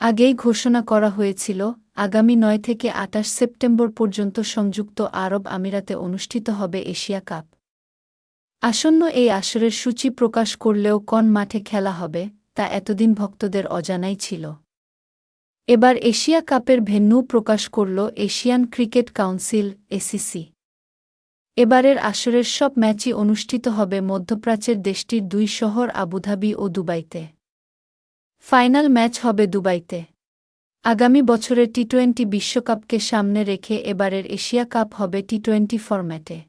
আগেই ঘোষণা করা হয়েছিল, আগামী ৯ থেকে ২৮ সেপ্টেম্বর পর্যন্ত সংযুক্ত আরব আমিরাতে অনুষ্ঠিত হবে এশিয়া কাপ। আসন্ন এই আসরের সূচি প্রকাশ করলেও কোন মাঠে খেলা হবে, তা এতদিন ভক্তদের অজানাই ছিল। এবার এশিয়া কাপের ভেন্যু প্রকাশ করল এশিয়ান ক্রিকেট কাউন্সিল (এসিসি). এবারের আসরের সব ম্যাচই অনুষ্ঠিত হবে মধ্যপ্রাচ্যের দেশটির দুই শহর আবুধাবি ও দুবাইতে। ফাইনাল ম্যাচ হবে দুবাইতে। আগামী বছরের টি-২০ বিশ্বকাপকে সামনে রেখে এবারের এশিয়া কাপ হবে টি-২০ ফরম্যাটে।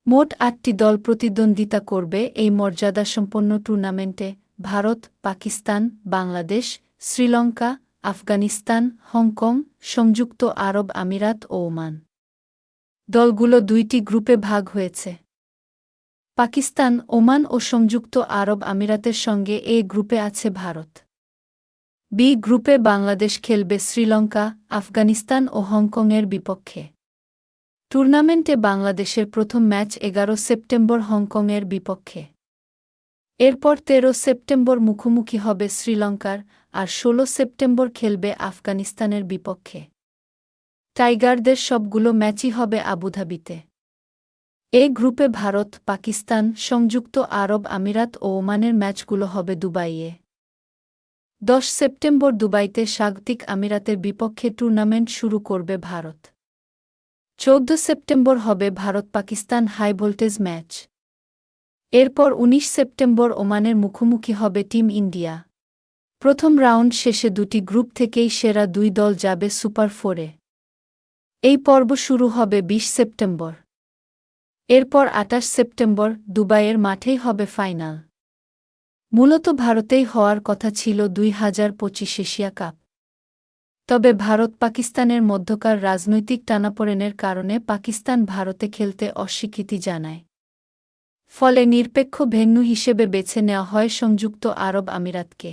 মোট ৮টি দল প্রতিদ্বন্দ্বিতা করবে এই মর্যাদাসম্পন্ন টুর্নামেন্টে: ভারত, পাকিস্তান, বাংলাদেশ, শ্রীলঙ্কা, আফগানিস্তান, হংকং, সংযুক্ত আরব আমিরাত ও ওমান। দলগুলো ২টি গ্রুপে ভাগ হয়েছে। পাকিস্তান, ওমান ও সংযুক্ত আরব আমিরাতের সঙ্গে এ গ্রুপে আছে ভারত। বি গ্রুপে বাংলাদেশ খেলবে শ্রীলঙ্কা, আফগানিস্তান ও হংকংয়ের বিপক্ষে। টুর্নামেন্টে বাংলাদেশের প্রথম ম্যাচ ১১ সেপ্টেম্বর হংকংয়ের বিপক্ষে। এরপর ১৩ সেপ্টেম্বর মুখোমুখি হবে শ্রীলঙ্কার, আর ১৬ সেপ্টেম্বর খেলবে আফগানিস্তানের বিপক্ষে। টাইগারদের সবগুলো ম্যাচই হবে আবুধাবিতে। এ গ্রুপে ভারত, পাকিস্তান, সংযুক্ত আরব আমিরাত ও ওমানের ম্যাচগুলো হবে দুবাইয়ে। ১০ সেপ্টেম্বর দুবাইতে স্বাগতিক আমিরাতের বিপক্ষে টুর্নামেন্ট শুরু করবে ভারত। ১৪ সেপ্টেম্বর হবে ভারত-পাকিস্তান হাইভোল্টেজ ম্যাচ। এরপর ১৯ সেপ্টেম্বর ওমানের মুখোমুখি হবে টিম ইন্ডিয়া। প্রথম রাউন্ড শেষে দুটি গ্রুপ থেকেই সেরা ২ দল যাবে সুপার ফোরে। এই পর্ব শুরু হবে ২০ সেপ্টেম্বর। এরপর ২৮ সেপ্টেম্বর দুবাইয়ের মাঠেই হবে ফাইনাল। মূলত ভারতেই হওয়ার কথা ছিল ২০২৫ এশিয়া কাপ। তবে ভারত-পাকিস্তানের মধ্যকার রাজনৈতিক টানাপোড়েনের কারণে পাকিস্তান ভারতে খেলতে অস্বীকৃতি জানায়। ফলে নিরপেক্ষ ভেন্যু হিসেবে বেছে নেওয়া হয় সংযুক্ত আরব আমিরাতকে।